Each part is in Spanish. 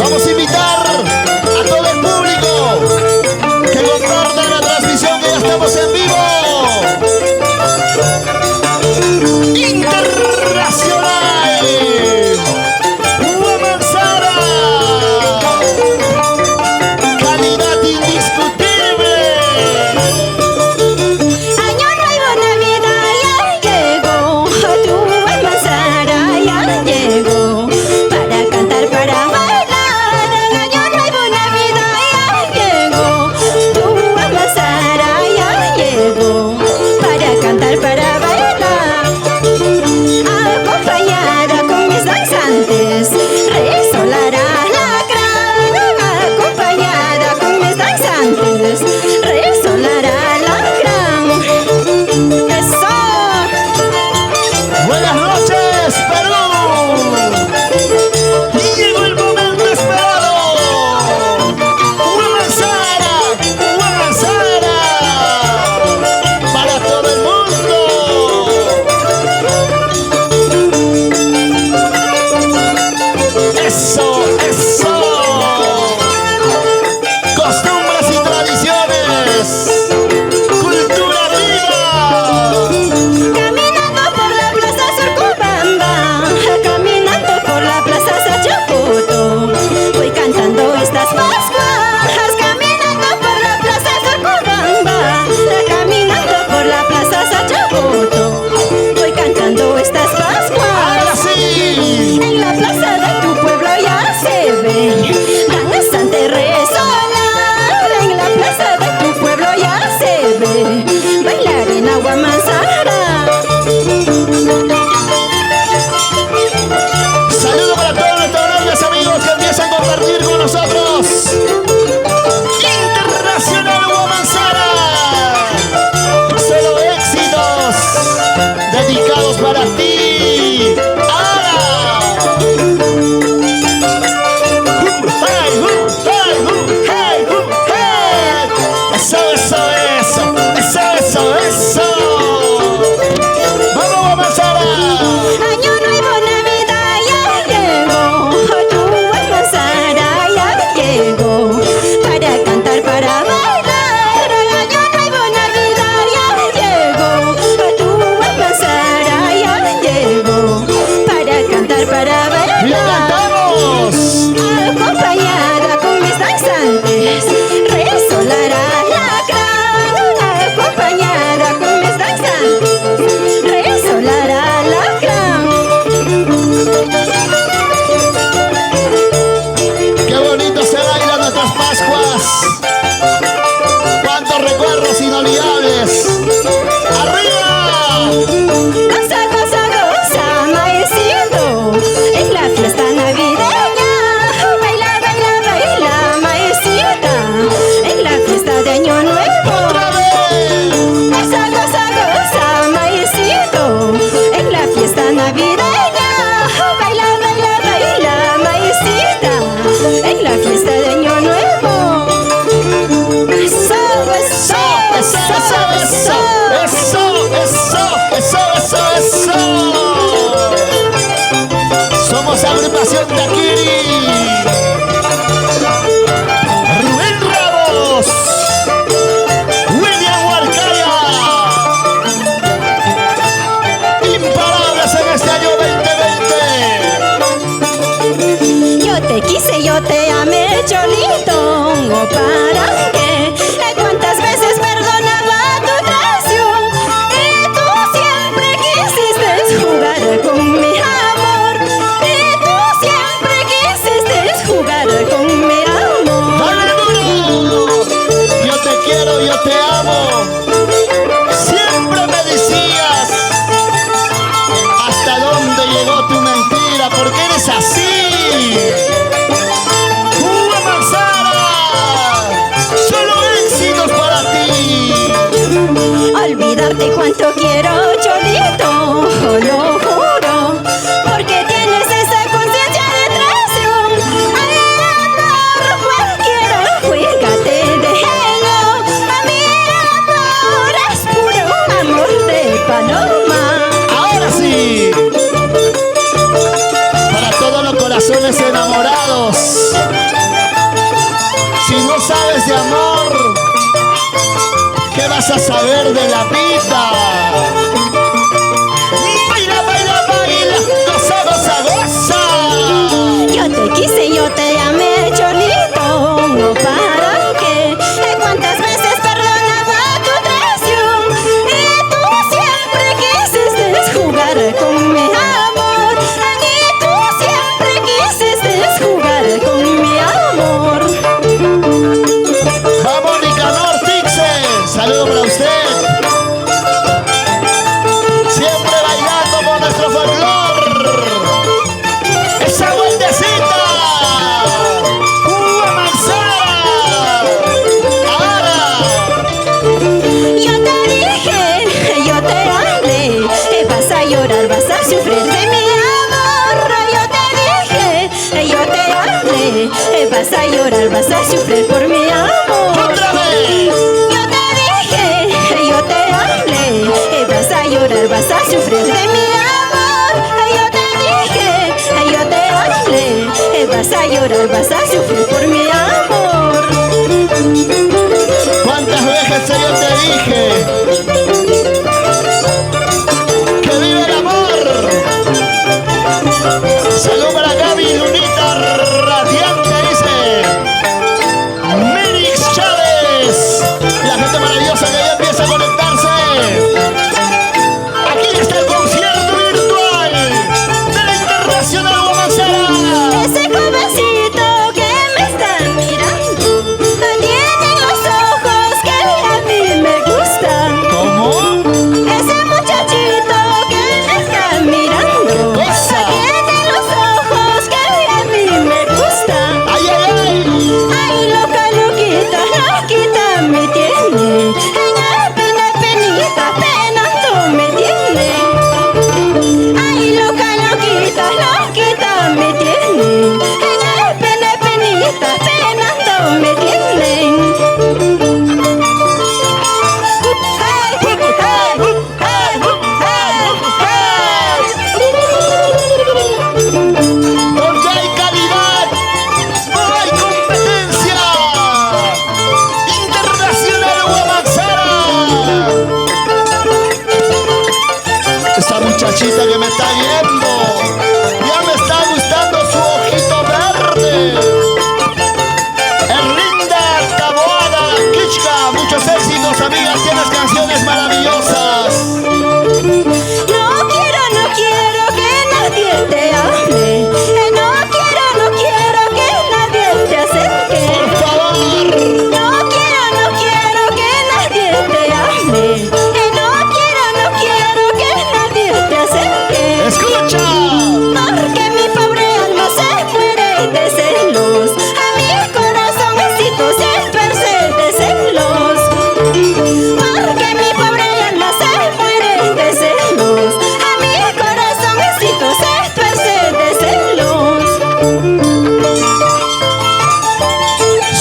Vamos a invitar a todo el público que compartan la transmisión, que ya estamos en vivo. Internacional Huamansara, calidad indiscutible. Año nuevo, Navidad ya llegó, tu Huamansara ya llegó, para cantar, para bailar. Año nuevo, Navidad ya llegó, tu Huamansara ya llegó, para cantar, para bailar. Acompañada con mis danzantes, resolará la gran. Acompañada con mis danzantes, resolará la gran. ¡Eso! Buenas noches, Perú. Y llegó el momento esperado. Huamansara, Huamansara, para todo el mundo. Eso, eso. Costumbres y tradiciones. Cultura viva. Caminando por la plaza Surcubamba, caminando por la plaza Sachaputo, voy cantando estas Pascuas. Caminando por la plaza Surcubamba, caminando por la plaza Sachaputo, voy cantando estas Pascuas. Ahora sí. En la plaza de tu pueblo ya se ve danzante resolar. En la plaza de tu pueblo ya se ve bailarina Huamansara. Saludo para todos nuestros grandes amigos que empiezan a compartir con nosotros. Internacional Huamansara. Solo éxitos dedicados para ti. ¡Ahora! Hey, hey! Eso, eso, eso. Eso, eso, eso. ¡Vamos, Huamansara! Año nuevo, Navidad ya llegó, tu Huamansara ya llegó, para cantar, para bailar. Año nuevo, Navidad ya llegó, tu Huamansara ya llegó, para cantar, para ¡Lo bailar. cantamos! Acompañada con mis danzantes, resolará la gran. Acompañada con mis danzantes, resolará la gran. ¡Qué bonito se bailan nuestras Pascuas! ¡Cuántos recuerdos inolvidables! ¡Arriba! Goza, goza, goza, maecito, en la fiesta navideña. Baila, baila, baila, maecita, en la fiesta de Año Nuevo. ¡Otra vez! Goza, goza, goza, maecito, en la fiesta navideña. Baila, baila, baila, maecita, en la fiesta de Año Nuevo. Eso, eso, ¡Eso, eso, eso! ¡Eso, eso, eso, eso, eso! Somos agrupación Taquiri. Rubén Ramos. William Huarcaya. Imparables en este año 2020. Yo te quise, yo te amé, Cholito, ¿para qué? ¿Cuántas veces perdonaba tu traición? Y tú siempre quisiste jugar con mi amor. Y tú siempre quisiste jugar con mi amor. ¡Dale duro! Yo te quiero, yo te amo. Siempre me decías hasta dónde llegó tu mentira, porque eres así. Huamansara, solo éxitos para ti. Olvidarte cuánto quiero, Cholito, lo juro, porque tienes esa conciencia de traición. Al amor cualquiera, juégate de genio. A mi amor es puro amor de paloma. Ahora sí. Para corazones enamorados. Si no sabes de amor, ¿qué vas a saber de la vida? Baila, baila, baila, goza, goza, goza. Yo te quise, yo te amé, Cholito, no para qué. Cuántas veces perdonaba tu traición y tú siempre quisiste jugar con mi amor. Y tú siempre quisiste jugar con mi amor. Vamos, Nicanor Tixe, saludo para usted. Siempre bailando con nuestro folclor. Esa vueltecita. Huamansara. Ahora. Yo te dije, yo te hablé, vas a llorar, vas a sufrir de mi amor. Yo te dije, yo te hablé, vas a llorar, vas a sufrir por mi amor. Otra vez. Yo te dije, yo te hablé, vas a llorar, vas a sufrir de mi amor. Yo te dije, yo te hablé, vas a llorar, vas a sufrir por mi amor. ¿Cuántas veces yo te dije que vive el amor? Salud para Gaby Lunita Radiante, dice Mirix Chávez. La gente maravillosa que ya empieza a conectarse. Aquí está el concierto virtual de la Internacional Huamansara. Ese jovencito que me está mirando tiene los ojos que a mí me gustan. ¿Cómo? Ese muchachito que me está mirando Cosa. tiene los ojos que a mí me gustan. ¡Ay, ay, ay! Ay, loca, loquita, loquita me tiene. Ella pena, penita, penando me tiene. Ay, loca, loquita, loquita me tiene. Ella pena, penita, penando me tiene. Porque hay calidad, no hay competencia. Internacional Huamansara. Esta muchachita que me está viendo, ya me está gustando su ojito verde. Erlinda Taboada Kichka, muchos éxitos, amigas, tienes canciones maravillosas. No quiero que nadie te hable. No quiero que nadie te acerque. Por favor. No quiero que nadie te hable. No quiero que nadie te acerque. Escucha. Porque mi pobre alma se muere de celos. A mi corazoncito siempre se de celos. Porque mi pobre alma se muere de celos. A mi corazoncito siempre se de celos.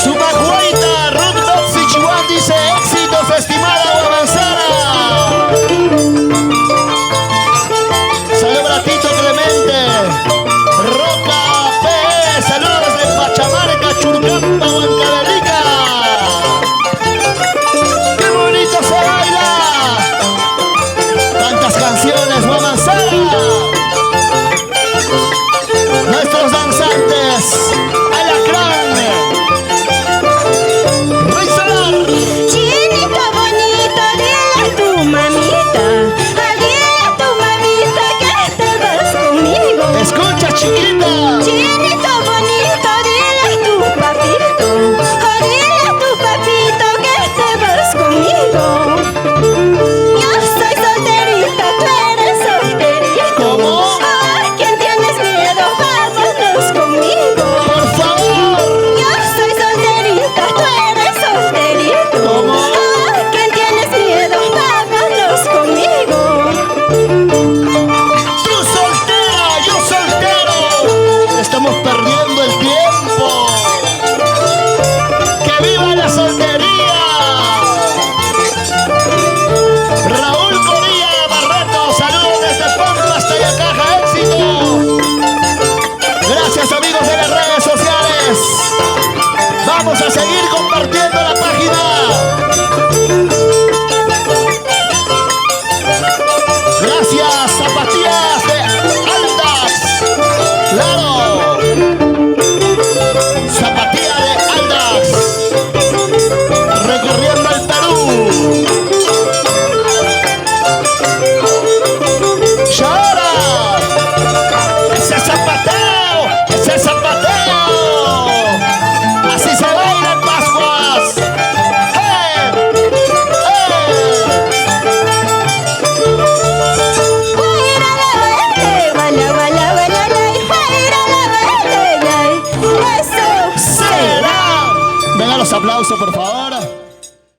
Sumacuaita, Ruth Betsy Chihuahua dice éxitos, estimada Huamansara. Salud para Tito Clemente. Roca P. Saludos de Pachamarca, Churcamba, Huancavelica. ¡Qué bonito se baila! ¡Tantas canciones, Huamansara! Nuestros danzantes, Alacrán, Rey Solar. Chinito bonito, dile a tu mamita. Dile a tu mamita que te vas conmigo. Escucha, chiquita. Chinito bonito, dile a tu papito. Dile a tu papito que te vas conmigo. Yo soy solterita, tú eres solterito. ¿Cómo? Ay, ¿quién tienes miedo? Vámonos conmigo. Por favor. Yo soy solterita, tú eres solterito. ¿Cómo? Ay, ¿quién tienes miedo? Vámonos conmigo. Tú soltera, yo soltero. Estamos perdiendo el tiempo. ¡Que viva la soltería! Raúl Corilla Barreto, saludos desde Pampa hasta Yacaja, éxito. Gracias, amigos. aplauso, por favor.